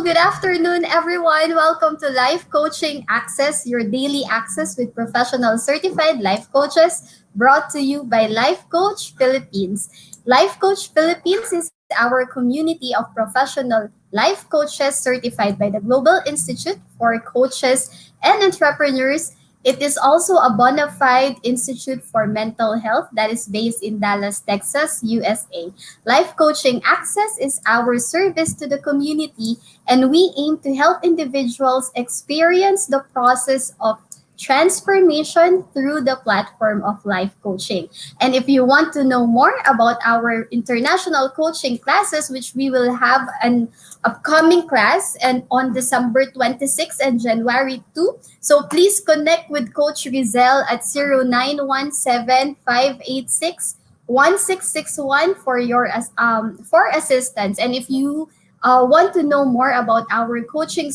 Good afternoon, everyone. Welcome to Life Coaching Access, your daily access with professional certified life coaches, brought to you by Life Coach Philippines. Life Coach Philippines is our community of professional life coaches certified by the Global Institute for Coaches and Entrepreneurs. It is also a bona fide institute for mental health that is based in Dallas, Texas, USA. Life Coaching Access is our service to the community, and we aim to help individuals experience the process of transformation through the platform of life coaching. And if you want to know more about our international coaching classes, which we will have an upcoming class and on December 26th and January 2, so please connect with Coach Rizel at 0917-586-1661 for assistance. And if you want to know more about our coaching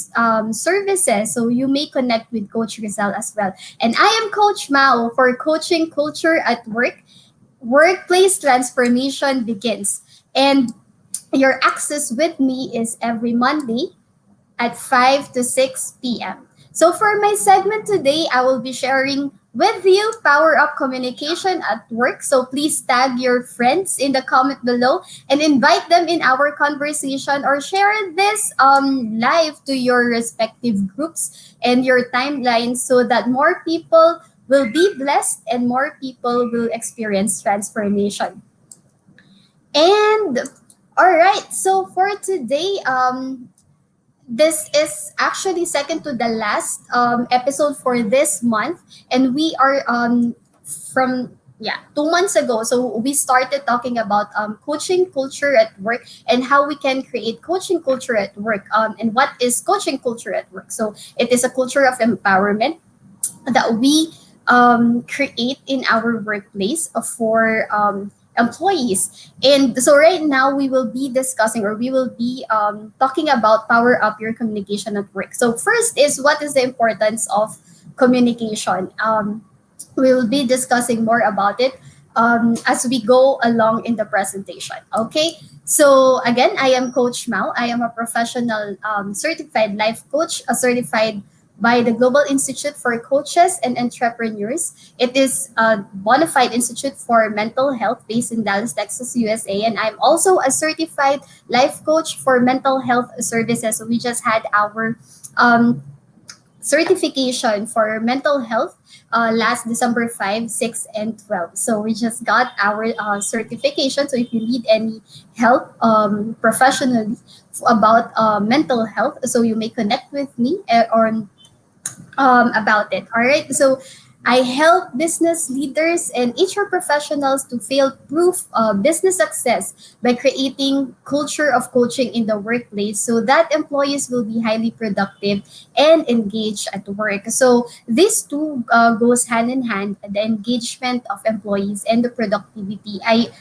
services, so you may connect with Coach Rizal as well. And I am Coach Mao for Coaching Culture at Work. Workplace transformation begins. And your access with me is every Monday at 5 to 6 p.m. So for my segment today, I will be sharing with you Power Up Communication at Work. So please tag your friends in the comment below and invite them in our conversation, or share this live to your respective groups and your timeline so that more people will be blessed and more people will experience transformation. And all right, so for today, this is actually second to the last episode for this month, and we are from 2 months ago. So we started talking about coaching culture at work and how we can create coaching culture at work. And what is coaching culture at work? So it is a culture of empowerment that we create in our workplace for employees. And so right now we will be discussing, or we will be talking about power up your communication at work. So first is, what is the importance of communication? We will be discussing more about it as we go along in the presentation. Okay. So again, I am Coach Mao. I am a professional certified life coach, a certified by the Global Institute for Coaches and Entrepreneurs. It is a bona fide institute for mental health based in Dallas, Texas, USA. And I'm also a certified life coach for mental health services. So we just had our certification for mental health last December 5, 6, and 12. So we just got our certification. So if you need any help professionally about mental health, so you may connect with me or about it. All right. So I help business leaders and HR professionals to fail-proof business success by creating culture of coaching in the workplace so that employees will be highly productive and engaged at work. So these two goes hand in hand: the engagement of employees and the productivity. I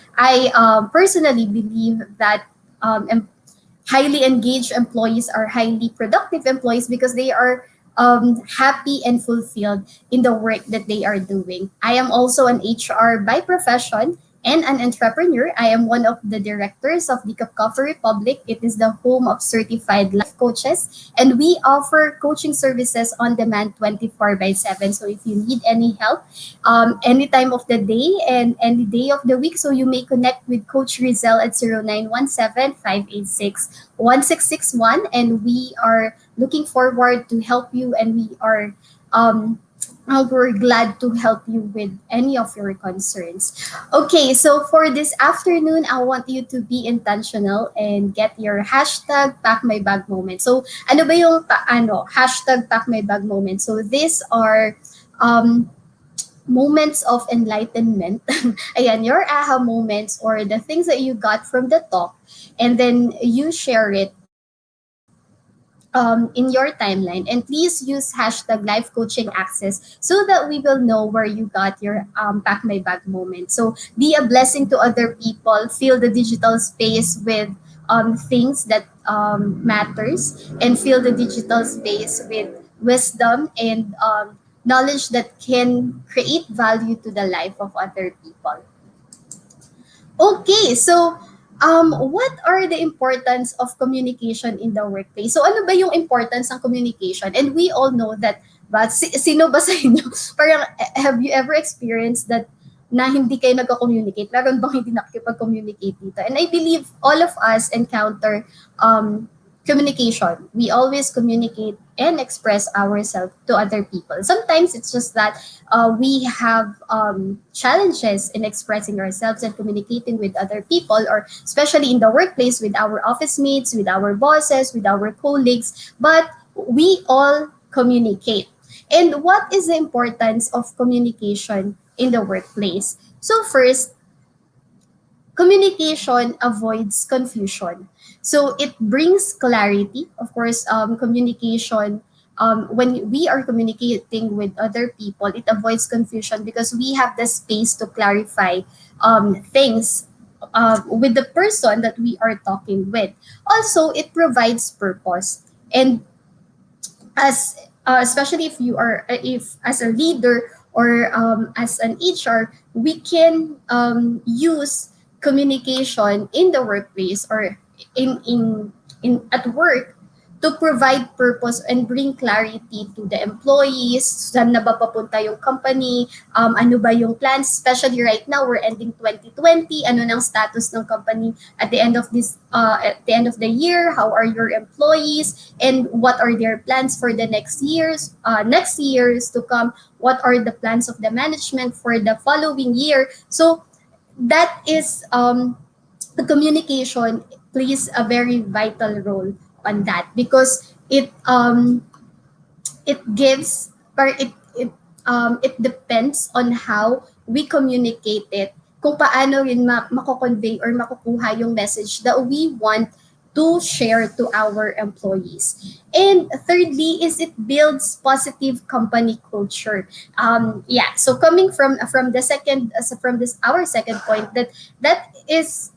personally believe that highly engaged employees are highly productive employees because they are happy and fulfilled in the work that they are doing. I am also an HR by profession and an entrepreneur. I am one of the directors of the Coffee Republic. It is the home of certified life coaches, and we offer coaching services on demand 24 by 7. So if you need any help any time of the day and any day of the week, so you may connect with Coach Rizel at 0917-586-1661, and we are looking forward to help you, and we're glad to help you with any of your concerns. Okay, so for this afternoon, I want you to be intentional and get your hashtag pack my bag moment. So ano ba yung hashtag pack my bag moment? So these are moments of enlightenment. Ayan, your aha moments or the things that you got from the talk, and then you share it in your timeline, and please use hashtag life coaching access so that we will know where you got your pack my bag moment. So be a blessing to other people, fill the digital space with things that matters, and fill the digital space with wisdom and knowledge that can create value to the life of other people. Okay, so What are the importance of communication in the workplace? So ano ba yung importance ng communication? And we all know that, but sino ba sa inyo? Parang, have you ever experienced that na hindi kayo nagko-communicate? Meron bang hindi nakikipag-communicate dito? And I believe all of us encounter um, communication. We always communicate and express ourselves to other people. Sometimes it's just that we have challenges in expressing ourselves and communicating with other people, or especially in the workplace with our office mates, with our bosses, with our colleagues. But we all communicate. And what is the importance of communication in the workplace? So, first, communication avoids confusion. So it brings clarity. Of course, communication, when we are communicating with other people, it avoids confusion because we have the space to clarify things with the person that we are talking with. Also, it provides purpose. And as especially if you are if as a leader or as an HR, we can use communication in the workplace or in at work to provide purpose and bring clarity to the employees, saan na ba papunta yung company, ano ba yung plans, especially right now, we're ending 2020, ano nang status ng company at the end of at the end of the year, how are your employees, and what are their plans for the next years to come, what are the plans of the management for the following year. So that is the communication plays a very vital role on that because it gives or it depends on how we communicate it kung paano yun mako-convey or makukuha yung message that we want to share to our employees. And thirdly is it builds positive company culture. Yeah, so coming from the second from this our second point, that is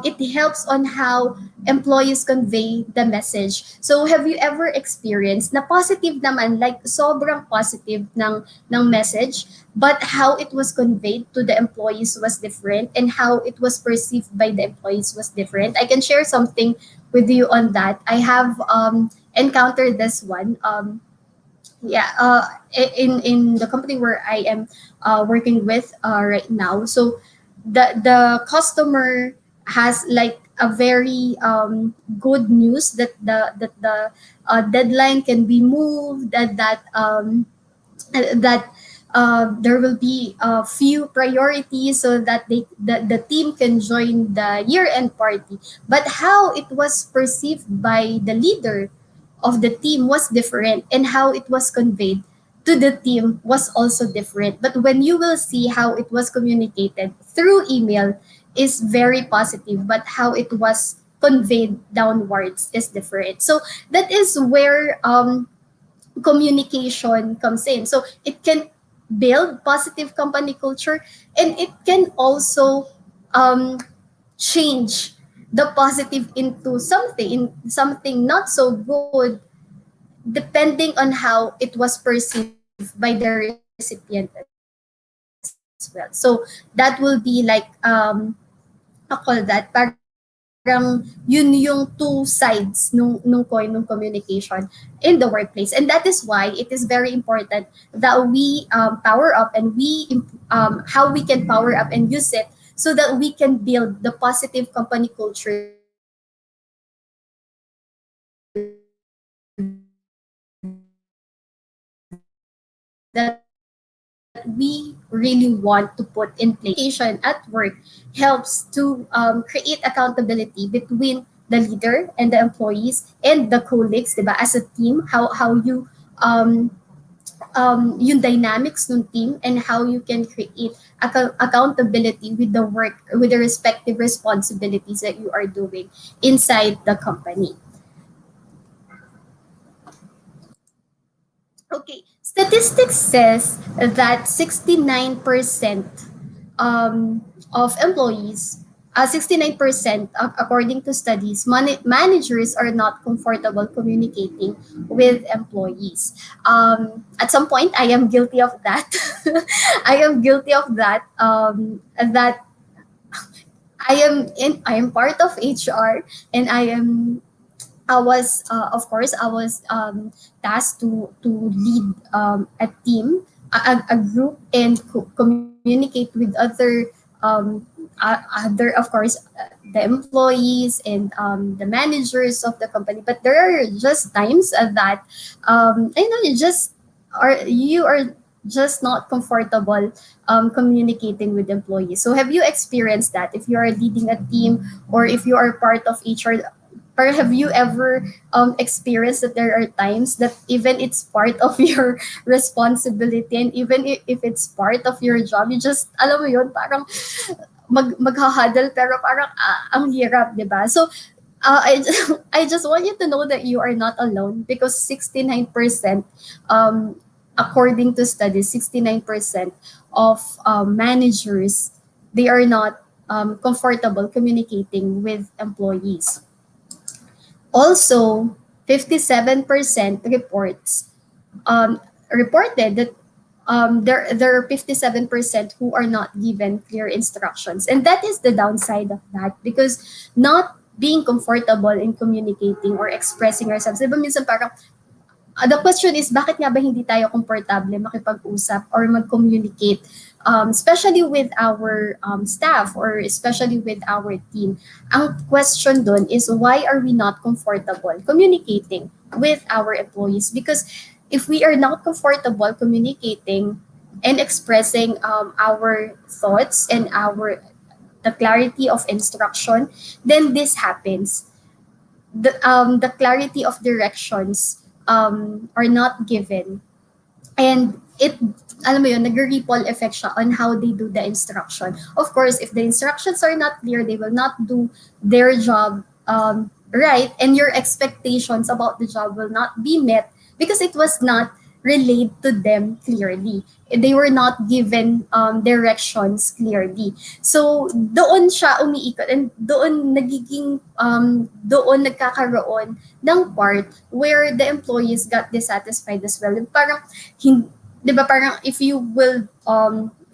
it helps on how employees convey the message. So have you ever experienced na positive naman, like sobrang positive ng message, but how it was conveyed to the employees was different and how it was perceived by the employees was different? I can share something with you on that. I have encountered this one. Yeah, in the company where I am working with right now. So the customer has like a very good news that the deadline can be moved, that there will be a few priorities so that the team can join the year end party. But how it was perceived by the leader of the team was different, and how it was conveyed to the team was also different. But when you will see how it was communicated through email is very positive, but how it was conveyed downwards is different. So that is where communication comes in. So it can build positive company culture, and it can also um, change the positive into something not so good, depending on how it was perceived by the recipient as well. So that will be like I call that parang yun yung two sides nung coin nung communication in the workplace. And that is why it is very important that we power up and how we can power up and use it so that we can build the positive company culture that we really want to put in place. And that is where communication at work helps to create accountability between the leader and the employees and the colleagues, diba? As a team, how you yung dynamics ng team and how you can create accountability with the work, with the respective responsibilities that you are doing inside the company. Okay, statistics says that 69% of employees, 69% according to studies, managers are not comfortable communicating with employees. At some point, I am guilty of that. I am guilty of that. That I am part of HR, and of course, I was tasked to lead a team, a group, and communicate with other, of course, the employees and the managers of the company. But there are just times that, you are just not comfortable communicating with employees. So have you experienced that? If you are leading a team, or if you are part of HR, or have you ever experienced that there are times that even it's part of your responsibility, and even if it's part of your job, you just, alam mo yun, parang maghahadal, pero parang ang hirap, di ba? So, I just want you to know that you are not alone, because 69%, according to studies, 69% of managers, they are not comfortable communicating with employees. Also, 57% reported that there are 57% who are not given clear instructions. And that is the downside of that, because not being comfortable in communicating or expressing ourselves. Diba minsan parang, the question is, bakit nga ba hindi tayo komportable makipag-usap or mag-communicate, especially with our staff, or especially with our team? Ang question dun is, why are we not comfortable communicating with our employees? Because if we are not comfortable communicating and expressing our thoughts and the clarity of instruction, then this happens. The clarity of directions are not given, and it, alam mo yun, nag-ripple effect siya on how they do the instruction. Of course, if the instructions are not clear, they will not do their job right, and your expectations about the job will not be met, because it was not relayed to them clearly. They were not given directions clearly. So doon siya umiikot, and doon nagkakaroon ng part where the employees got dissatisfied as well. Parang, 'di ba, parang if you will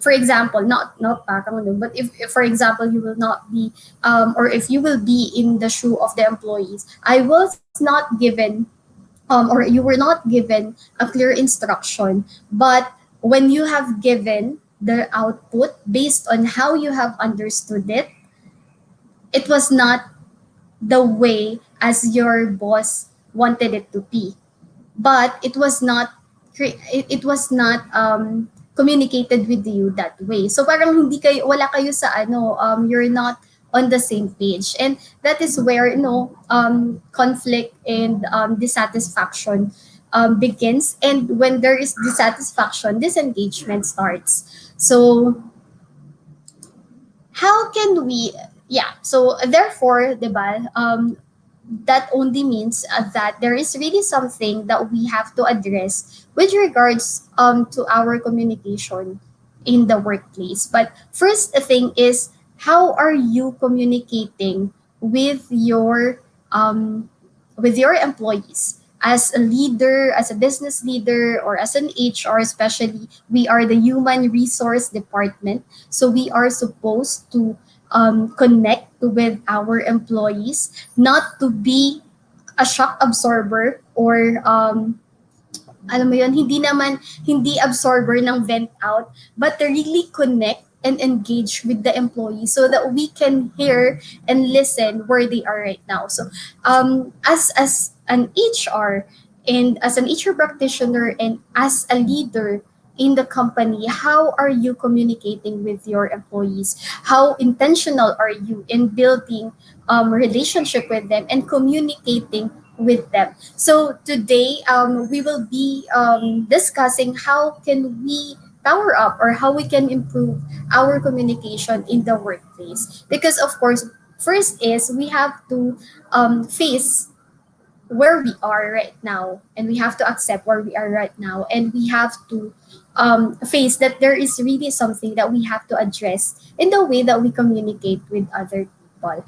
for example, not parang no, but if for example you will not be or if you will be in the shoe of the employees, I was not given or you were not given a clear instruction, but when you have given the output based on how you have understood it, it was not the way as your boss wanted it to be, but it was not communicated with you that way. So parang hindi kayo, wala kayo sa you're not on the same page, and that is where conflict and dissatisfaction begins, and when there is dissatisfaction, disengagement starts. So how can we, yeah, so therefore, diba, that only means that there is really something that we have to address with regards to our communication in the workplace. But first thing is, how are you communicating um, with your employees? As a leader, as a business leader, or as an HR, especially, we are the human resource department. So we are supposed to connect with our employees, not to be a shock absorber, or alam mo yun, hindi absorber ng vent out, but to really connect and engage with the employee, so that we can hear and listen where they are right now. So as an HR, and as an HR practitioner, and as a leader in the company, how are you communicating with your employees? How intentional are you in building relationship with them and communicating with them? So today, we will be discussing how can we power up, or how we can improve our communication in the workplace. Because of course, first is we have to face where we are right now, and we have to accept where we are right now, and we have to face that there is really something that we have to address in the way that we communicate with other people.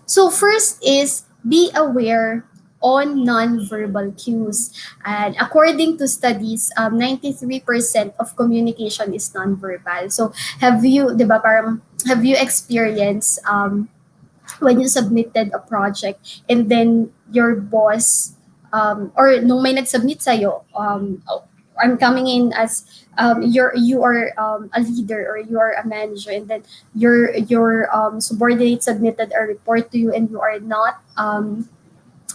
So first is, be aware on nonverbal cues. And according to studies, 93% of communication is nonverbal. So have you, di ba, parang, have you experienced when you submitted a project and then your boss or nung may nag-submit sa'yo, oh, I'm coming in as you are a leader or you are a manager, and then your subordinate submitted a report to you and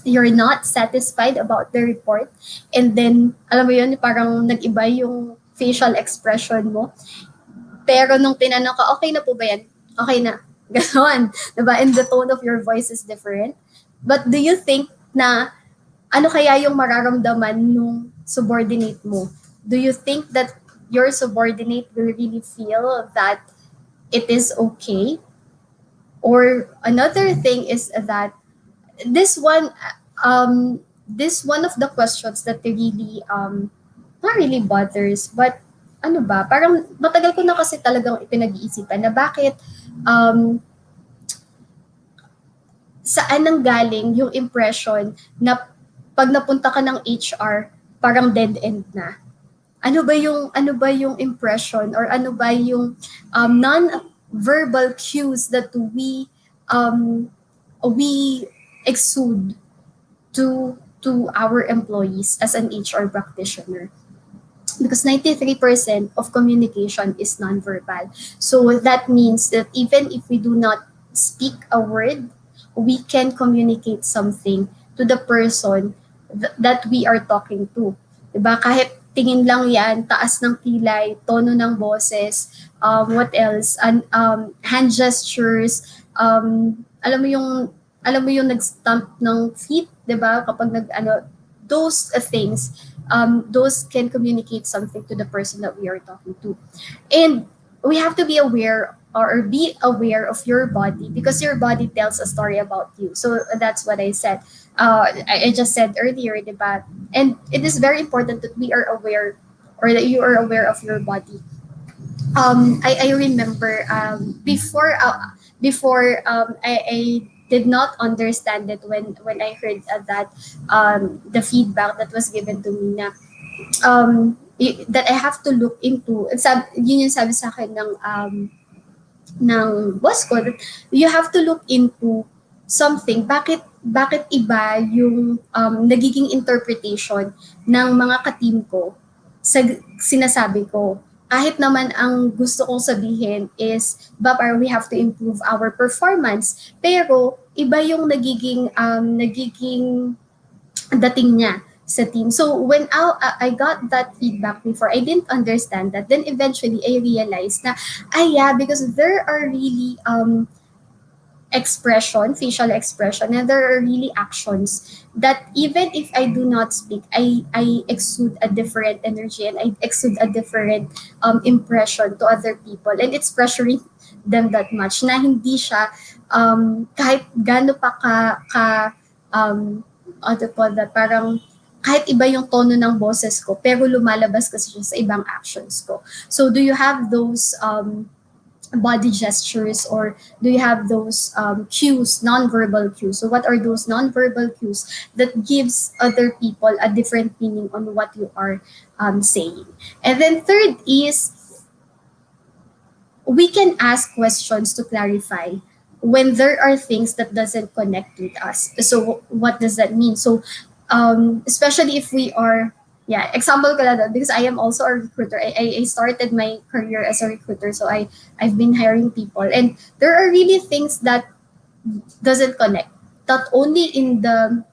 you're not satisfied about the report, and then alam mo yun, parang nag-iba yung facial expression mo, pero nung tinanong ka, okay na po ba yan? Okay na. Ganon. Diba? And the tone of your voice is different. But do you think na ano kaya yung mararamdaman nung subordinate mo? Do you think that your subordinate will really feel that it is okay? Or another thing is that this one, this one of the questions that really not really bothers, but ano ba, parang matagal ko na kasi talagang ipinag-iisipan na bakit um, saan nang galing yung impression na pag napunta ka ng HR, parang dead end na. Ano ba yung impression or ano ba yung non-verbal cues that we exude to our employees as an HR practitioner? Because 93% of communication is nonverbal. So that means that even if we do not speak a word, we can communicate something to the person that we are talking to. Diba? Kahit tingin lang yan, taas ng kilay, tono ng boses, what else, hand gestures, alam mo yung nag-stamp ng feet, 'di ba? Kapag those things, those can communicate something to the person that we are talking to. And we have to be aware of your body, because your body tells a story about you. So that's what I said. I just said earlier, diba? And it is very important that we are aware, or that you are aware of your body. I remember I did not understand it when I heard that the feedback that was given to me na that I have to look into. Yun yung sabi sa akin ng boss ko, that you have to look into something. Bakit iba yung nagiging interpretation ng mga ka-team ko sa sinasabi ko? Kahit naman ang gusto kong sabihin is, we have to improve our performance. Pero iba yung nagiging dating niya sa team. So when I got that feedback before, I didn't understand that. Then eventually I realized na, because there are really facial expression, and there are really actions that even if I do not speak, I exude a different energy, and I exude a different impression to other people, and it's pressuring them that much na hindi siya kahit gaano pa parang kahit iba yung tono ng boses ko, pero lumalabas kasi siya sa ibang actions ko. So do you have those body gestures, or do you have those cues, non-verbal cues? So what are those non-verbal cues that gives other people a different meaning on what you are saying? And then third is, we can ask questions to clarify when there are things that doesn't connect with us. So what does that mean? So especially if we are, example ko lang doon, because I am also a recruiter. I started my career as a recruiter, so I've been hiring people, and there are really things that doesn't connect. Not only in the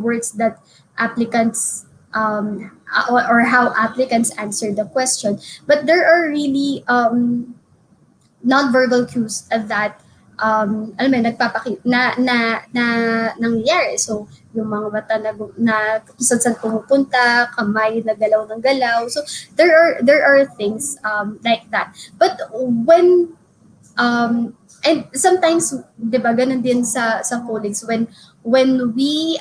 words that applicants or how applicants answer the question, but there are really non-verbal cues that alam mo, nangyayari. So yung mga mata na kung saan pumupunta, kamay na galaw ng galaw. So there are things like that. But when and sometimes, 'di ba, ganun din sa colleagues, when we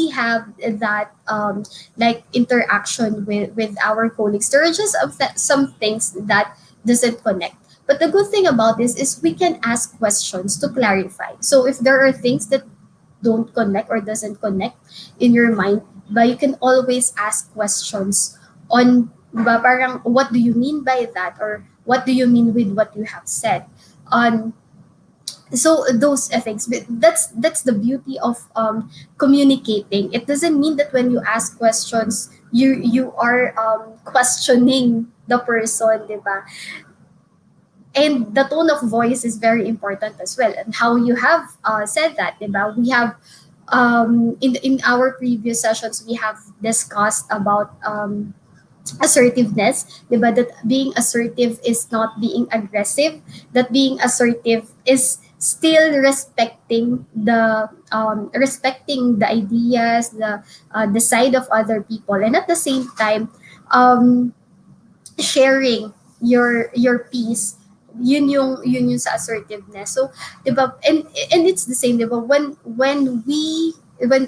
have that like interaction with our colleagues, there are just some things that doesn't connect. But the good thing about this is we can ask questions to clarify. So if there are things that don't connect or doesn't connect in your mind, but you can always ask questions on, diba, parang what do you mean by that, or what do you mean with what you have said on. So those things, but that's the beauty of communicating. It doesn't mean that when you ask questions, you are questioning the person, diba? And the tone of voice is very important as well, and how you have said that, diba? We have in our previous sessions we have discussed about assertiveness, diba? That being assertive is not being aggressive. That being assertive is still respecting the ideas, the side of other people, and at the same time, um, sharing your piece. Yun yung sa assertiveness. So, diba? And it's the same, diba? When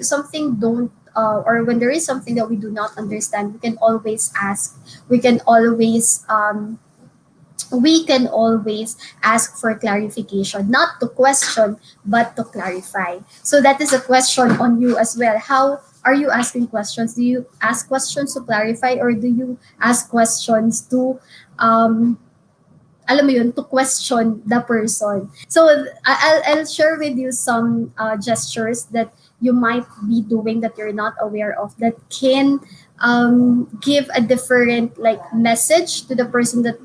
something don't or when there is something that we do not understand, we can always ask. We can always ask for clarification, not to question, but to clarify. So that is a question on you as well. How are you asking questions? Do you ask questions to clarify, or do you ask questions to alam mo yun, to question the person? So I'll share with you some gestures that you might be doing that you're not aware of, that can give a different like message to the person that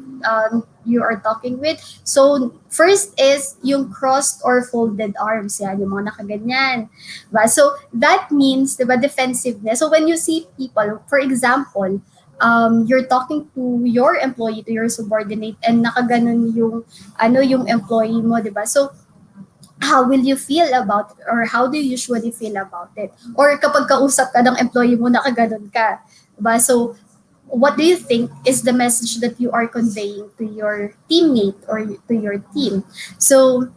you are talking with. So first is yung crossed or folded arms, yan, yung mga nakaganyan. Diba? So that means, diba, defensiveness. So when you see people, for example, you're talking to your employee, to your subordinate, and nakaganon yung employee mo, 'di ba? So how will you feel about it, or how do you usually feel about it? Or kapag kausap ka ng employee mo, nakaganon ka, 'di ba? So what do you think is the message that you are conveying to your teammate or to your team? So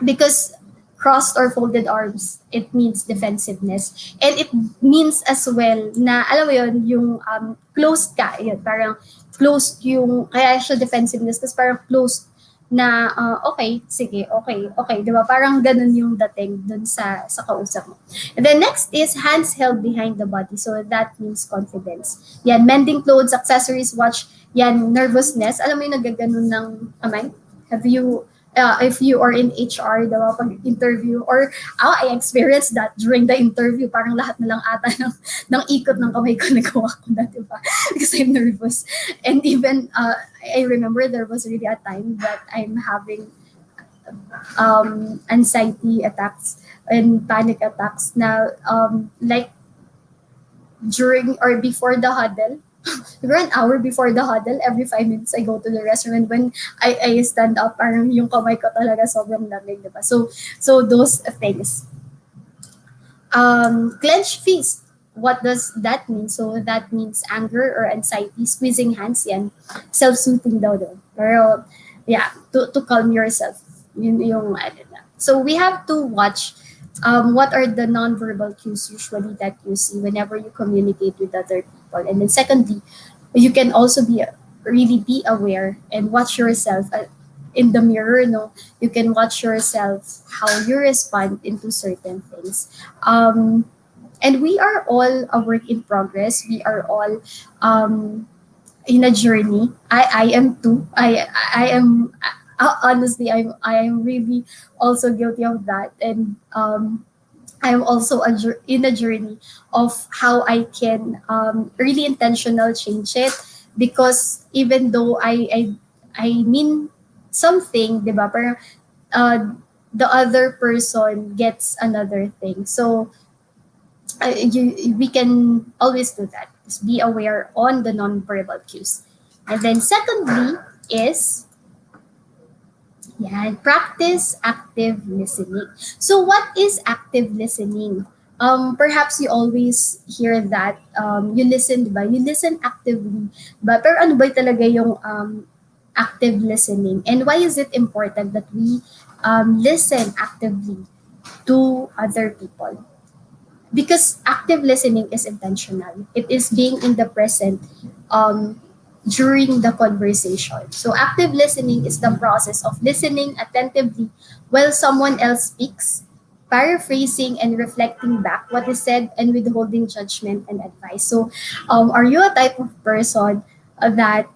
because crossed or folded arms, it means defensiveness. And it means as well na, alam mo yun, yung closed ka, yun, parang closed yung, kaya siya defensiveness, kasi parang closed na, okay, sige, okay, di ba? Parang ganun yung dating dun sa kausap mo. And then next is hands held behind the body. So that means confidence. Yan, mending clothes, accessories, watch, yan, nervousness. Alam mo yung nagaganon ng kamay? Have you, if you are in HR, diba, pag interview, or I experienced that during the interview, parang lahat na lang ata ng ikot ng kamay ko nagawa ko na, diba? Because I'm nervous. And even, I remember there was really a time that I'm having anxiety attacks and panic attacks na like during or before the huddle. Siguro an hour before the huddle, every 5 minutes I go to the restroom, and when I stand up, parang yung kamay ko talaga sobrang lamig, diba? So those things. Clenched fist. What does that mean? So that means anger or anxiety, squeezing hands, yan. Self-soothing daw doon. Pero yeah, to calm yourself. Yun yung ano na. So we have to watch what are the non-verbal cues usually that you see whenever you communicate with other people. And then secondly, you can also really be aware and watch yourself in the mirror, no? You can watch yourself how you respond into certain things. And we are all a work in progress. We are all in a journey. I am too. I am honestly, I am really also guilty of that, and I'm also in a journey of how I can really intentional change it, because even though I mean something, diba? Pero the other person gets another thing. So we can always do that. Just be aware on the non-verbal cues. And then secondly is practice active listening. So what is active listening? Perhaps you always hear that you listen, diba? You listen actively. But pero ano ba talaga yung active listening? And why is it important that we listen actively to other people? Because active listening is intentional. It is being in the present during the conversation. So active listening is the process of listening attentively while someone else speaks, paraphrasing and reflecting back what is said, and withholding judgment and advice. So, are you a type of person that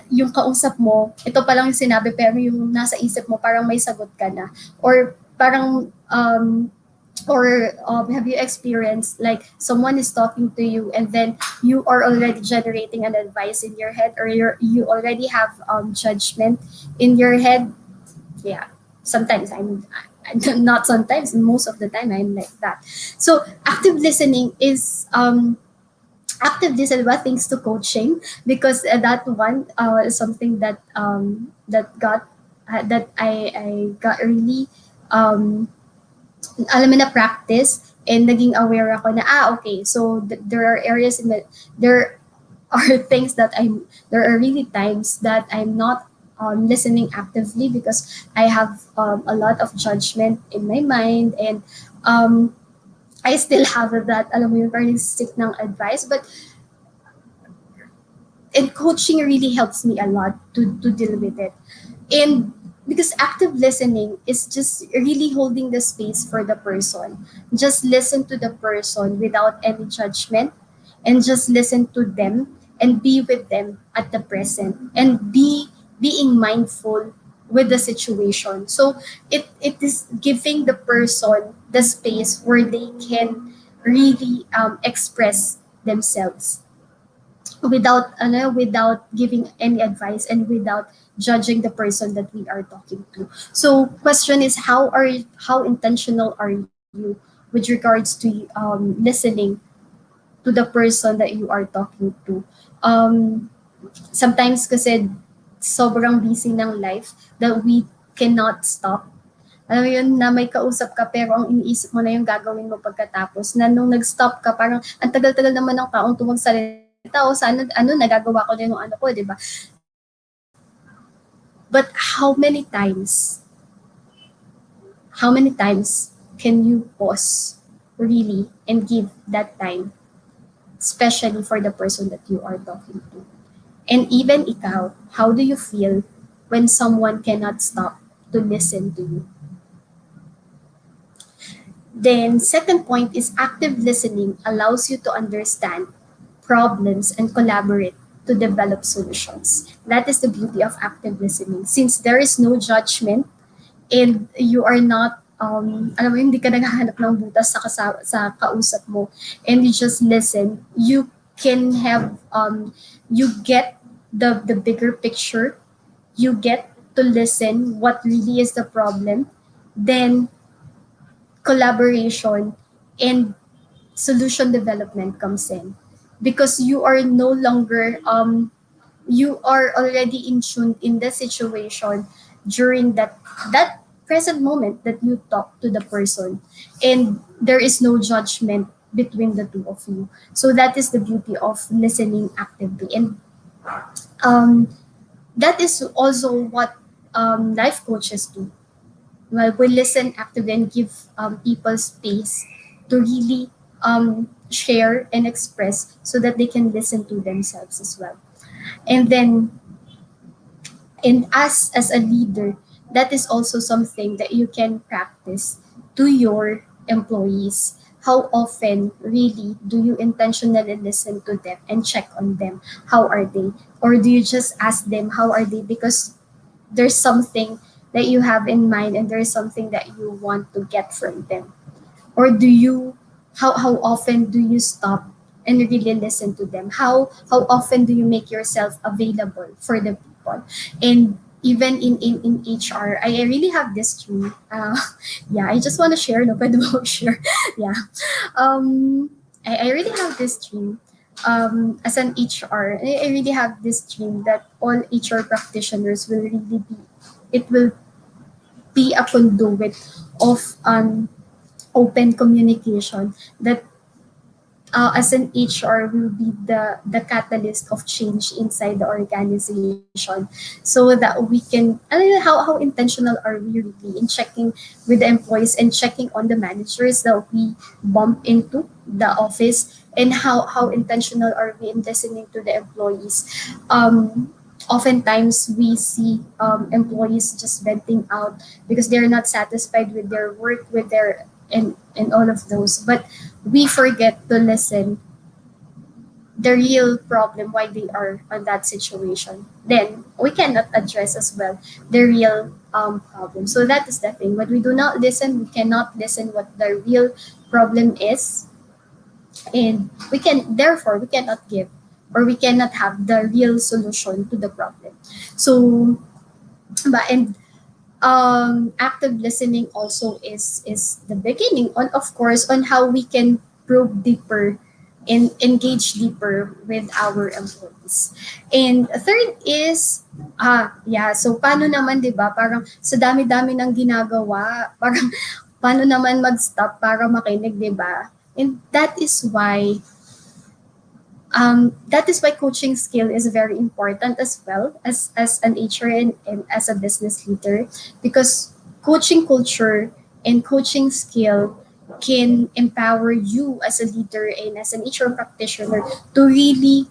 yung kausap mo, ito pa lang yung sinabi, pero yung nasa isip mo, parang may sagot ka na? Or parang, have you experienced like someone is talking to you and then you are already generating an advice in your head, or you already have judgment in your head? Yeah, sometimes not sometimes, most of the time I'm like that. So active listening is what thanks to coaching, because that one is something that I got really um alam mo na practice, and naging aware ako na okay, so there are areas in the there are things that there are really times that I'm not listening actively because I have a lot of judgment in my mind, and um, I still have that, alam mo yun, parang stick ng advice. But and coaching really helps me a lot to deal with it. And because active listening is just really holding the space for the person. Just listen to the person without any judgment, and just listen to them and be with them at the present, and being mindful with the situation. So it is giving the person the space where they can really express themselves without giving any advice, and without judging the person that we are talking to. So question is, how intentional are you with regards to listening to the person that you are talking to? Sometimes kasi sobrang busy ng life that we cannot stop. Alam mo yun, na may kausap ka pero ang iniisip mo na yung gagawin mo pagkatapos, na nung nag-stop ka, parang ang tagal-tagal naman ng taong to magsalita, o sana, nagagawa ko na yung ano ko, di ba? But how many times can you pause really and give that time, especially for the person that you are talking to? And even ikaw, how do you feel when someone cannot stop to listen to you? Then, second point is active listening allows you to understand problems and collaborate to develop solutions. That is the beauty of active listening. Since there is no judgment, and you are not, alam mo, hindi ka naghahanap ng butas sa kausap mo, and you just listen, you can have, you get the bigger picture, you get to listen what really is the problem, then collaboration and solution development comes in, because you are no longer you are already in tune in the situation during that present moment that you talk to the person, and there is no judgment between the two of you. So that is the beauty of listening actively. And um, that is also what life coaches do. Well, we listen actively and give people space to really share and express, so that they can listen to themselves as well. And then, and as a leader, that is also something that you can practice to your employees. How often really do you intentionally listen to them and check on them? How are they? Or do you just ask them how are they because there's something that you have in mind, and there's something that you want to get from them? Or do you, how often do you stop and really listen to them? How often do you make yourself available for the people? And even in HR, I really have this dream. Yeah, I just want to share. No, pwede ba share? Yeah. I really have this dream. As an HR, I really have this dream that all HR practitioners will really be, it will be a conduit of open communication, that as an HR will be the catalyst of change inside the organization, so that we can, I don't know, how intentional are we really in checking with the employees and checking on the managers that we bump into the office, and how intentional are we in listening to the employees. Oftentimes we see employees just venting out because they're not satisfied with their work, with their and all of those, but we forget to listen the real problem why they are on that situation. Then we cannot address as well the real problem. So that is the thing. When we do not listen, we cannot listen what the real problem is, and we cannot give, or we cannot have the real solution to the problem. So but and active listening also is the beginning on, of course, on how we can probe deeper and engage deeper with our employees. And third is yeah, so paano naman, 'di ba? Parang sa dami-dami ng ginagawa, parang paano naman mag-stop para makinig, 'di ba? And that is why coaching skill is very important as well as an HR and as a business leader, because coaching culture and coaching skill can empower you as a leader and as an HR practitioner to really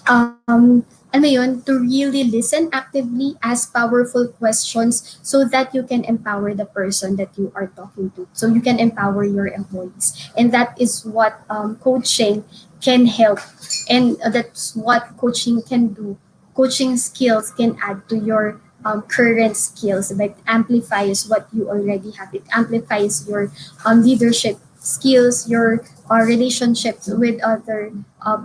ano yun, to really listen actively, ask powerful questions so that you can empower the person that you are talking to. So you can empower your employees. And that is what coaching can help. And that's what coaching can do. Coaching skills can add to your current skills. It amplifies what you already have. It amplifies your leadership skills, your relationships with other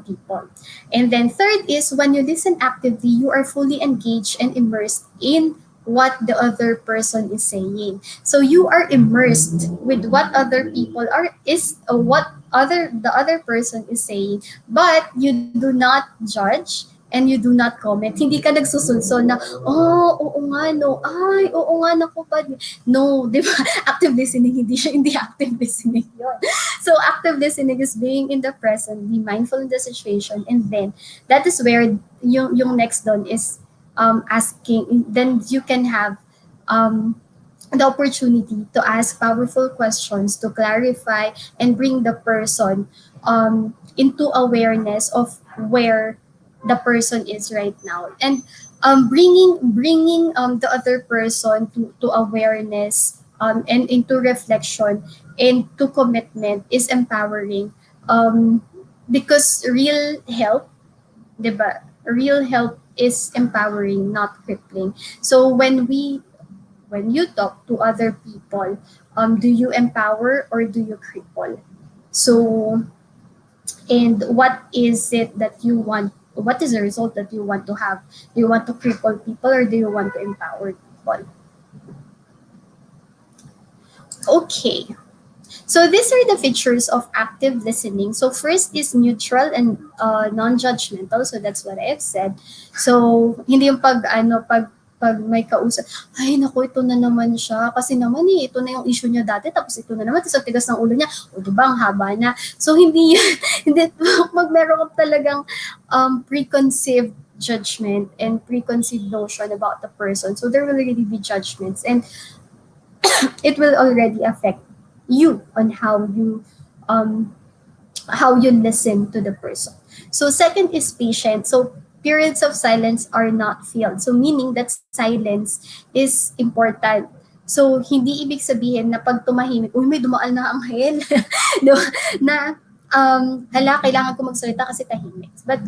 people. And then third is when you listen actively, you are fully engaged and immersed in what the other person is saying. So you are immersed with what other people are is what other the other person is saying, but you do not judge and you do not comment. Hindi ka nagsusulsol na, oh, oo nga, no, ay, oo nga, naku pa. No, di ba? Active listening, hindi active listening yun. So active listening is being in the present, be mindful in the situation, and then that is where yung next doon is asking. Then you can have um, the opportunity to ask powerful questions to clarify and bring the person into awareness of where the person is right now, and bringing the other person to awareness and into reflection and to commitment is empowering, because real help, 'di ba? Real help is empowering, not crippling. So when you talk to other people, do you empower or do you cripple? So, and what is it that you want? What is the result that you want to have? Do you want to cripple people or do you want to empower people? Okay. So these are the features of active listening. So first is neutral and non-judgmental. So that's what I have said. So hindi yung pag may kausap, ay naku, ito na naman siya. Kasi naman ito na yung issue niya dati, tapos ito na naman, tapos ang tigas ng ulo niya, o diba, ang haba na. So hindi yun, hindi, meron ka talagang preconceived judgment and preconceived notion about the person. So there will really be judgments, and it will already affect you on um how you listen to the person. So second is patient. So periods of silence are not filled. So meaning that silence is important. So hindi ibig sabihin na pag tumahimik, uy, may dumaan na anghel. No, na hala, kailangan ko magsalita kasi tahimik. But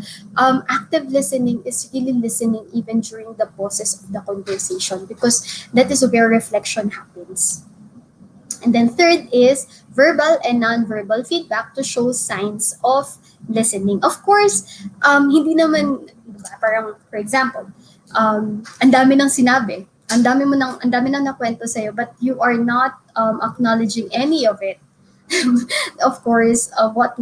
active listening is really listening even during the pauses of the conversation, because that is where reflection happens. And then third is verbal and non-verbal feedback to show signs of listening. Of course, hindi naman, diba, parang for example, ang dami ng sinabi, ang dami nang nakwento sa'yo, but you are not acknowledging any of it. Of course, what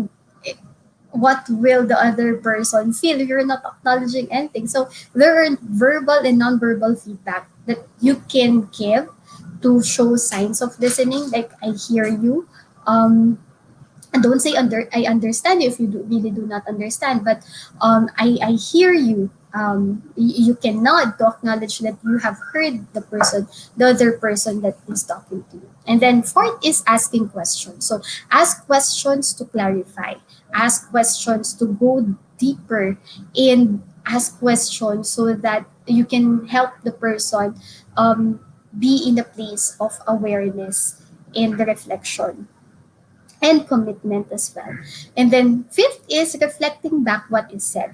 will the other person feel? You're not acknowledging anything. So there are verbal and non-verbal feedback that you can give to show signs of listening, like I hear you. And don't say I understand you if you really do not understand, but I hear you. You can nod to acknowledge that you have heard the other person that is talking to you. And then fourth is asking questions. So ask questions to clarify, ask questions to go deeper, and ask questions so that you can help the person be in a place of awareness and the reflection and commitment as well. And then fifth is reflecting back what is said.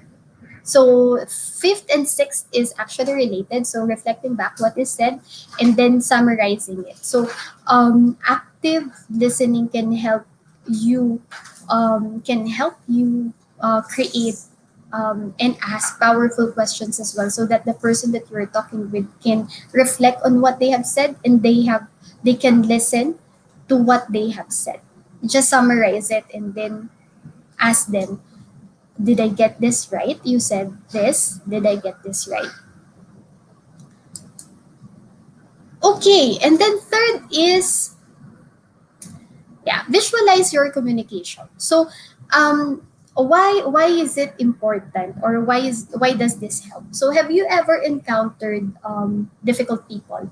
So fifth and sixth is actually related. So reflecting back what is said and then summarizing it. So active listening you can help you create and ask powerful questions as well, so that the person that you're talking with can reflect on what they have said, and they can listen to what they have said. Just summarize it and then ask them, did I get this right? You said this. Did I get this right? Okay, and then third is, yeah, visualize your communication. So why is it important, or why does this help? So have you ever encountered difficult people?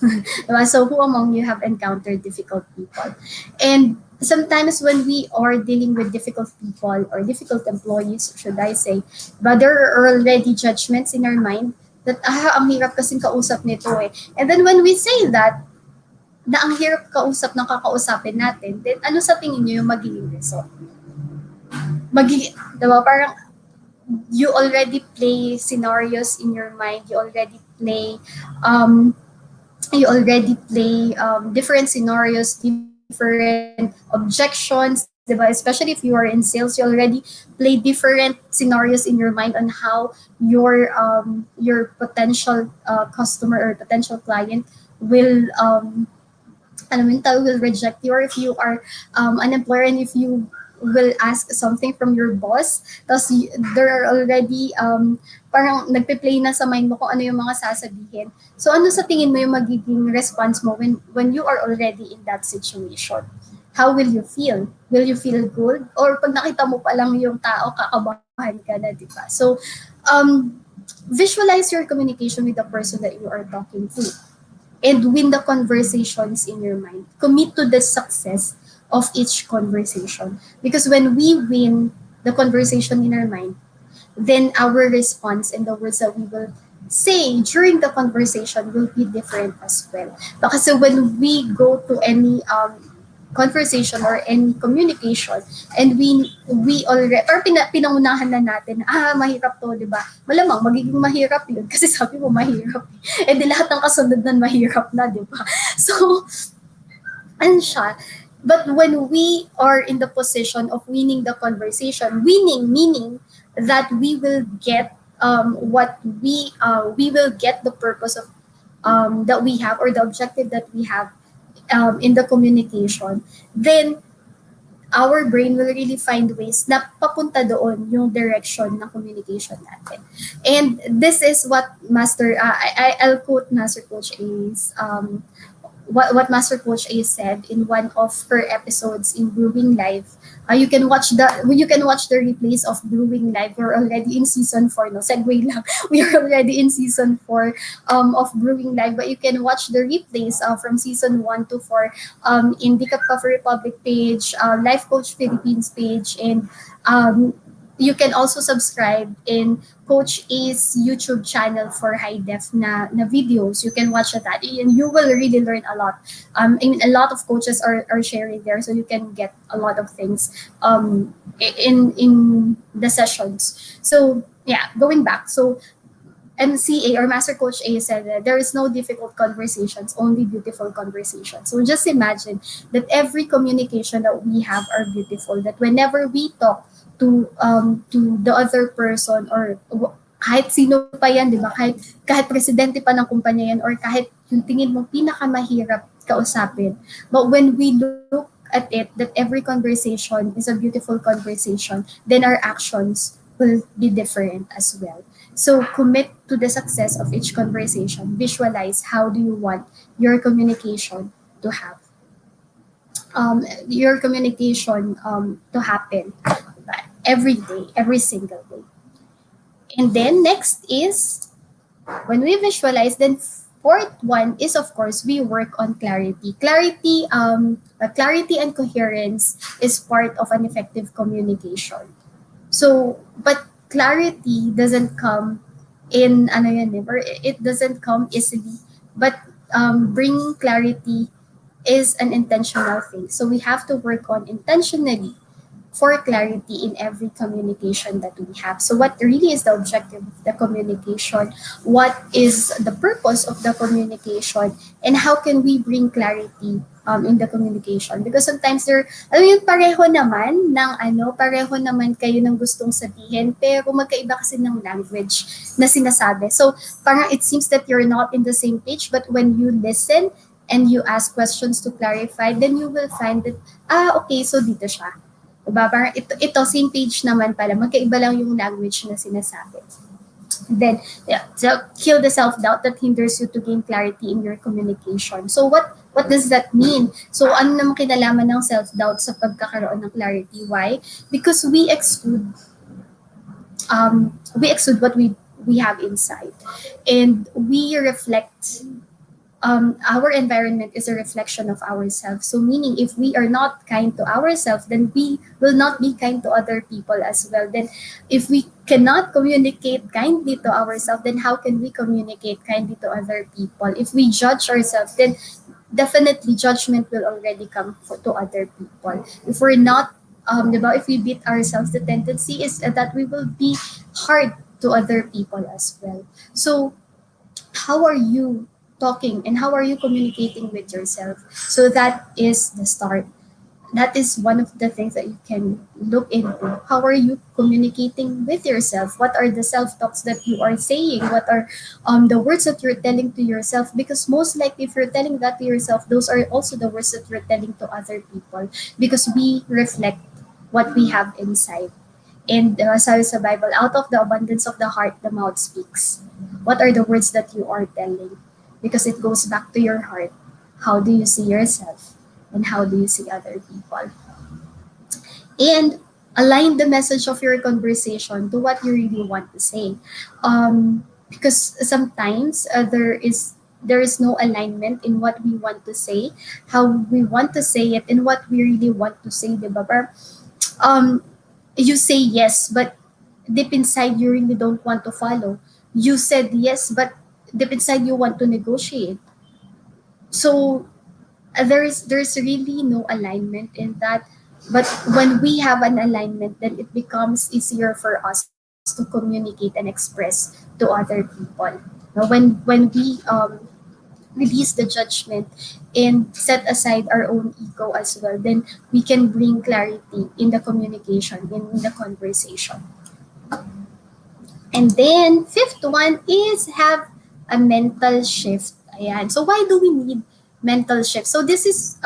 Diba? So who among you have encountered difficult people? And sometimes when we are dealing with difficult people or difficult employees, should I say, but there are already judgments in our mind that ang hirap kasing kausap nito eh. And then when we say that, na ang hirap kausap ng kakausapin natin, then ano sa tingin niyo yung magiging result? Diba, parang you already play scenarios in your mind, um, you already play different scenarios, different objections, diba? Especially if you are in sales, you already play different scenarios in your mind on how your potential customer or potential client will alam mo yun, tao will reject you, or if you are an employer and if you will ask something from your boss, tapos there are already parang nagpe-play na sa mind mo kung ano yung mga sasabihin. So ano sa tingin mo yung magiging response mo when you are already in that situation? How will you feel? Will you feel good? Or pag nakita mo pa lang yung tao, kakabahan ka na, di ba? So, visualize your communication with the person that you are talking to, and win the conversations in your mind. Commit to the success of each conversation. Because when we win the conversation in our mind, then our response and the words that we will say during the conversation will be different as well. Because when we go to any conversation or any communication, and we already or pinangunahan na natin, mahirap to, di ba? Malamang magiging mahirap yun kasi sabi mo mahirap. Eh di lahat ng kasunod nun mahirap na, di ba? So, ano siya? But when we are in the position of winning the conversation, winning meaning that we will get what we will get the purpose of that we have, or the objective that we have in the communication, then our brain will really find ways na papunta doon yung direction ng communication natin. And this is what I'll quote Master Coach A's what Master Coach A said in one of her episodes in Brewing Live. You can watch the replays of Brewing Live. We're already in season 4. No, segue lang. We are already in season 4 of Brewing Live, but you can watch the replays from season 1 to 4 in the Cup Coffee Republic page, Life Coach Philippines page, and you can also subscribe in Coach A's YouTube channel for high def na videos. You can watch that and you will really learn a lot. I mean, a lot of coaches are sharing there, so you can get a lot of things in the sessions. So yeah, going back. So MCA or Master Coach A said that there is no difficult conversations, only beautiful conversations. So just imagine that every communication that we have are beautiful. That whenever we talk to the other person, or kahit sino pa yan, di ba? Kahit presidente pa ng kumpanya yan, or kahit yung tingin mo pinakamahirap kausapin. But when we look at it, that every conversation is a beautiful conversation, then our actions will be different as well. So commit to the success of each conversation. Visualize how do you want your communication to have. Your communication to happen every day, every single day. And then next is, when we visualize, then fourth one is, of course, we work on clarity. Clarity and coherence is part of an effective communication. So, but clarity doesn't come in it doesn't come easily. But bringing clarity is an intentional thing. So we have to work on intentionally for clarity in every communication that we have. So, what really is the objective of the communication? What is the purpose of the communication? And how can we bring clarity in the communication? Because sometimes alam mo yun, pareho naman ng pareho naman kayo ng gustong sabihin, pero magkaiba kasi ng language na sinasabi. So, parang it seems that you're not in the same page, but when you listen and you ask questions to clarify, then you will find that, okay, so dito siya. Diba? Parang ito same page naman pala, magkaiba lang yung language na sinasabi. Then, yeah, so kill the self-doubt that hinders you to gain clarity in your communication. So, what does that mean? So, ano naman kinalaman ng self-doubt sa pagkakaroon ng clarity? Why? Because we exude what we have inside, and we reflect our environment is a reflection of ourselves. So, meaning if we are not kind to ourselves, then we will not be kind to other people as well. Then, if we cannot communicate kindly to ourselves, then how can we communicate kindly to other people? If we judge ourselves, then definitely judgment will already come to other people. If we're not, diba, if we beat ourselves, the tendency is that we will be hard to other people as well. So, how are you talking and how are you communicating with yourself? So that is the start. That is one of the things that you can look into. How are you communicating with yourself? What are the self-talks that you are saying? What are the words that you're telling to yourself? Because most likely if you're telling that to yourself, those are also the words that you're telling to other people, because we reflect what we have inside. And sabi sa Bible, out of the abundance of the heart, the mouth speaks. What are the words that you are telling? Because it goes back to your heart. How do you see yourself? And how do you see other people? And align the message of your conversation to what you really want to say. Because sometimes there is no alignment in what we want to say, how we want to say it, and what we really want to say, diba? Um, you say yes, but deep inside you really don't want to follow. You said yes, but deep inside you want to negotiate. So there's really no alignment in that. But when we have an alignment, then it becomes easier for us to communicate and express to other people. Now, when we release the judgment and set aside our own ego as well, then we can bring clarity in the communication, in the conversation. And then, fifth one is have a mental shift. Ayan. So, why do we need mental shift? So, this is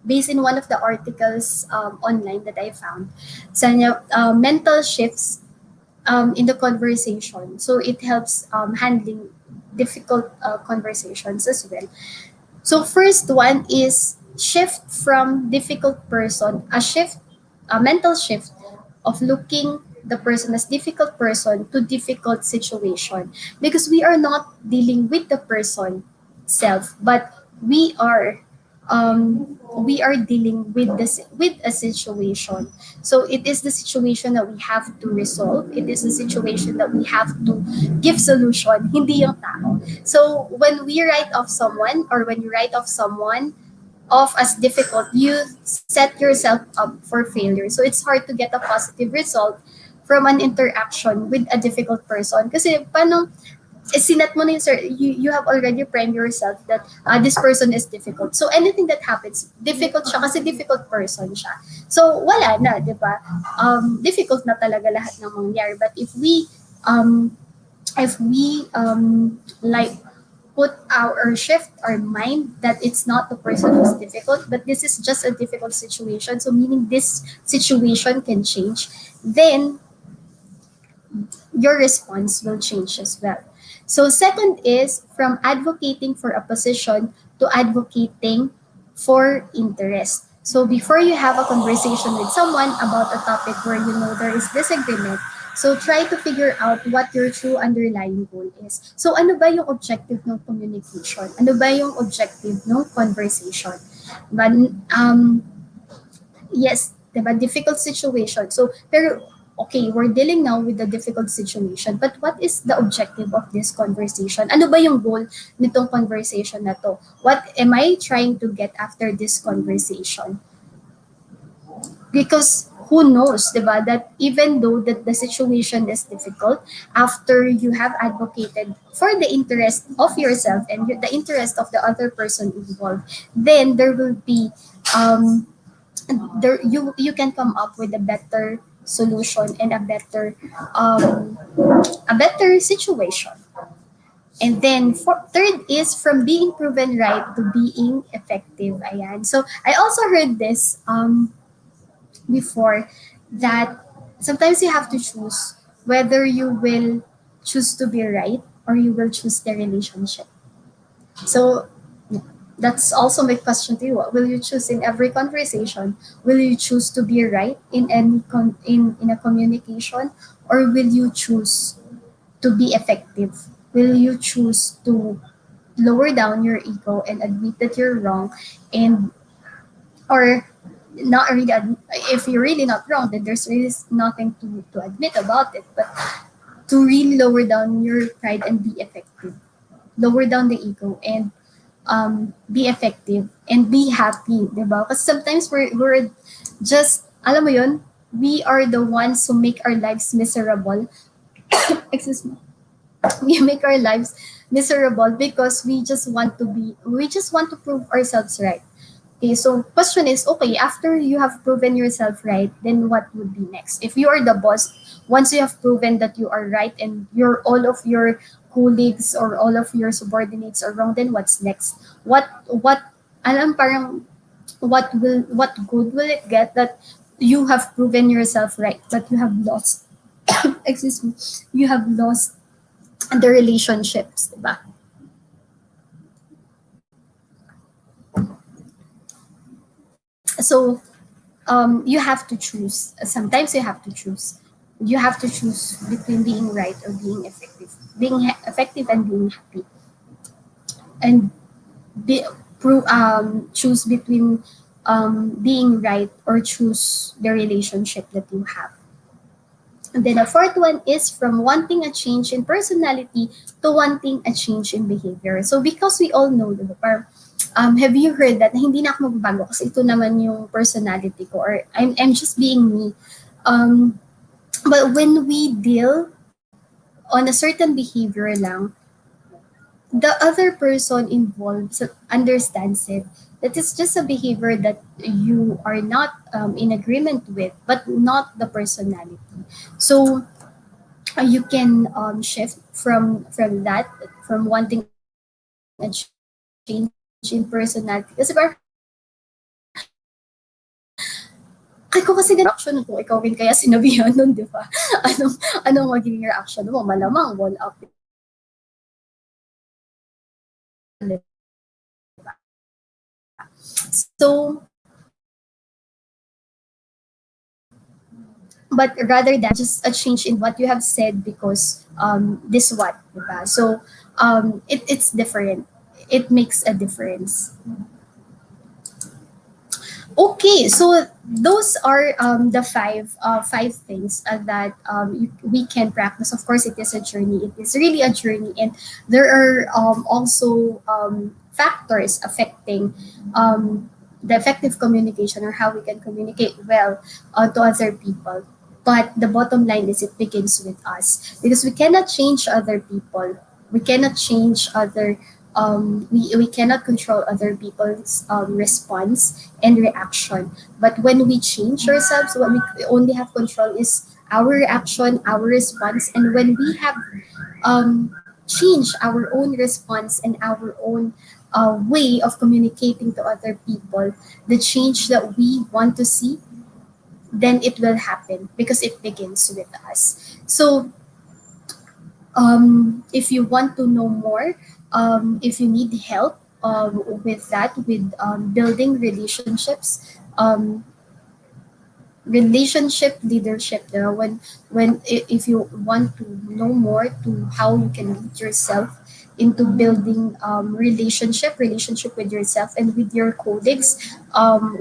based in one of the articles online that I found. So, mental shifts in the conversation. So, it helps handling difficult conversations as well. So, first one is shift from difficult person, a mental shift of looking the person as difficult person to difficult situation, because we are not dealing with the person self, but we are dealing with with a situation. So it is the situation that we have to resolve, it is the situation that we have to give solution, hindi yung tao. So when we write off someone, or when you write off someone off as difficult, you set yourself up for failure. So it's hard to get a positive result from an interaction with a difficult person. Kasi paano, sinet mo na yun, sir, you have already primed yourself that this person is difficult. So anything that happens, difficult siya kasi difficult person siya. So wala na, di ba? Difficult na talaga lahat ng mangyari. But if we like put our shift our mind that it's not the person who's difficult, but this is just a difficult situation, so meaning this situation can change, then your response will change as well. So second is from advocating for a position to advocating for interest. So before you have a conversation with someone about a topic where you know there is disagreement, so try to figure out what your true underlying goal is. So ano ba yung objective ng communication? Ano ba yung objective ng conversation? But, yes, diba? Difficult situation. So, pero okay, we're dealing now with a difficult situation, but what is the objective of this conversation? Ano ba yung goal nitong conversation na to? What am I trying to get after this conversation? Because who knows, diba, that even though that the situation is difficult, after you have advocated for the interest of yourself and the interest of the other person involved, then there will be um, there you can come up with a better solution and um, a better situation. And then third is from being proven right to being effective. Ayan. So I also heard this before, that sometimes you have to choose whether you will choose to be right or you will choose the relationship. So that's also my question to you. What will you choose in every conversation? Will you choose to be right in in a communication, or will you choose to be effective? Will you choose to lower down your ego and admit that you're wrong, and or not really if you're really not wrong, then there's really nothing to admit about it, but to really lower down your pride and be effective, lower down the ego, and be effective and be happy, diba? Because sometimes we're just, alam mo yun, we are the ones who make our lives miserable. Excuse me. We make our lives miserable because we just want to prove ourselves right. Okay, so question is, okay, after you have proven yourself right, then what would be next? If you are the boss, once you have proven that you are right and all of your colleagues or all of your subordinates are wrong, then what's next? What alam parang what good will it get that you have proven yourself right, but you have lost excuse me, you have lost the relationships, diba? So you have to choose. Sometimes you have to choose. You have to choose between being right or being effective. Being effective and being happy. And choose between being right or choose the relationship that you have. And then the fourth one is from wanting a change in personality to wanting a change in behavior. So because we all know, diba, parang, have you heard that na hindi na ako magbabago kasi ito naman yung personality ko, or I'm just being me. Um, but when we deal on a certain behavior lang, the other person involved understands it. That is just a behavior that you are not in agreement with, but not the personality. So you can shift from that, from wanting a change in personality. Kasi parang, ay ko kasi ganun reaction kung ikaw rin kaya sinabihan nun, di ba? Anong magiging reaction mo? Malamang wall up, di ba? So, but rather than just a change in what you have said because this what, diba? So it's different. It makes a difference. Okay, so those are the five things that we can practice. Of course, it is a journey. It is really a journey, and there are also factors affecting the effective communication, or how we can communicate well to other people. But the bottom line is it begins with us, because we cannot change other people. We cannot change other we cannot control other people's response and reaction. But when we change ourselves, what we only have control is our reaction, our response. And when we have changed our own response and our own way of communicating to other people, the change that we want to see, then it will happen because it begins with us. So if you want to know more, if you need help with that, with building relationships, relationship leadership, there if you want to know more to how you can lead yourself into building relationship with yourself and with your colleagues,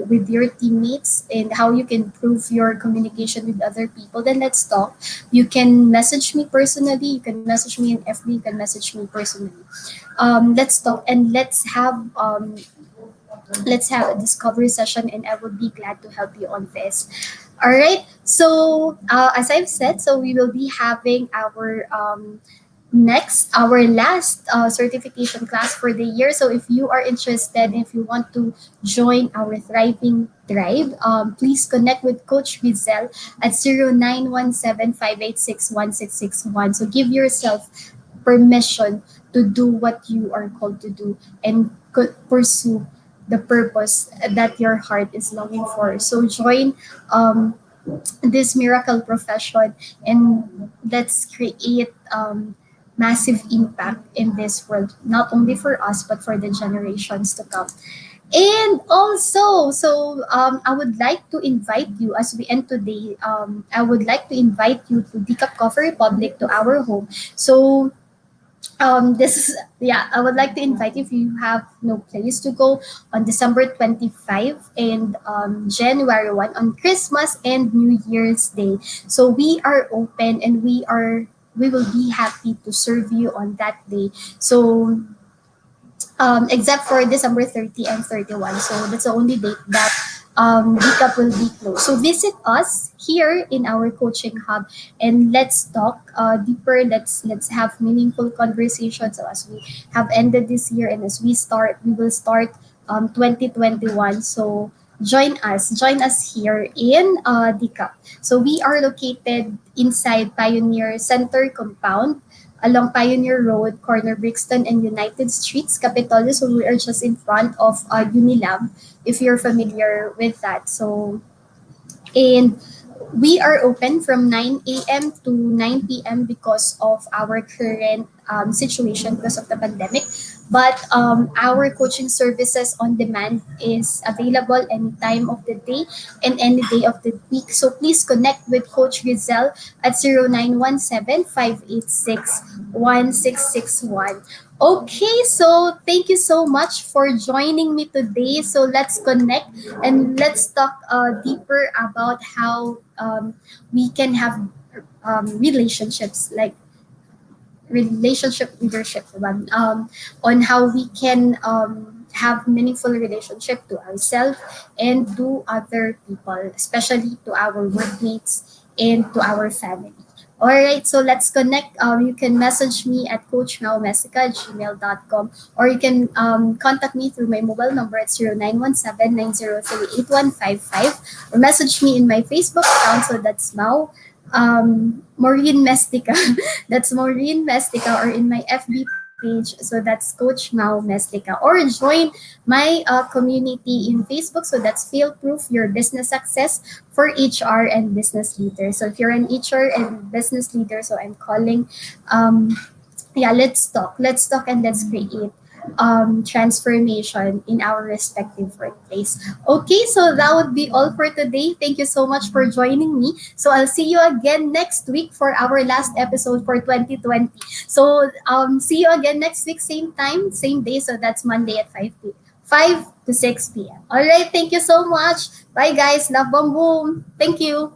with your teammates, and how you can improve your communication with other people, then let's talk. You can message me personally. You can message me in FB. You can message me personally. Let's talk and let's have a discovery session, and I would be glad to help you on this. All right. So as I've said, so we will be having our last certification class for the year. So if you are interested, if you want to join our thriving tribe, please connect with Coach Rizel at 0917-586-1661. So give yourself permission to do what you are called to do, and pursue the purpose that your heart is longing for. So join this miracle profession, and let's create massive impact in this world, not only for us but for the generations to come. And also, I would like to invite you as we end today. I would like to invite you to Decaf Coffee Republic, to our home. So this is, yeah, I would like to invite you, if you have no place to go, on December 25 and January 1, on Christmas and New Year's Day. So we are open, and we will be happy to serve you on that day. So except for December 30 and 31. So that's the only date that Decap will be closed. So visit us here in our coaching hub, and let's talk deeper. Let's have meaningful conversations. So as we have ended this year, and as we will start 2021. So join us here in Decap. So we are located inside Pioneer Center compound, along Pioneer Road, corner Brixton and United Streets, Capitol. So we are just in front of Unilab, if you're familiar with that. So, and we are open from 9 a.m. to 9 p.m. because of our current situation, because of the pandemic. But our coaching services on demand is available any time of the day and any day of the week. So please connect with Coach Rizel at 0917-586-1661. Okay, so thank you so much for joining me today. So let's connect and let's talk deeper about how we can have relationships, like relationship leadership, diba? On how we can have meaningful relationship to ourselves and to other people, especially to our workmates and to our family. All right, so let's connect. You can message me at coachmaumesica@gmail.com, or you can contact me through my mobile number at 0917-903-8155, or message me in my Facebook account. So that's Maureen Mestica. That's Maureen Mestica, or in my FB page. So that's Coach Mau Mestica. Or join my community in Facebook. So that's Fail Proof Your Business Success for HR and business leaders. So if you're an HR and business leader, so I'm calling, yeah, let's talk. Let's talk and let's create transformation in our respective workplace. Okay, so that would be all for today. Thank you so much for joining me. So I'll see you again next week for our last episode for 2020. So see you again next week, same time, same day. So that's Monday at 5 to 6 p.m. All right, thank you so much. Bye guys. Love, boom, boom. Thank you.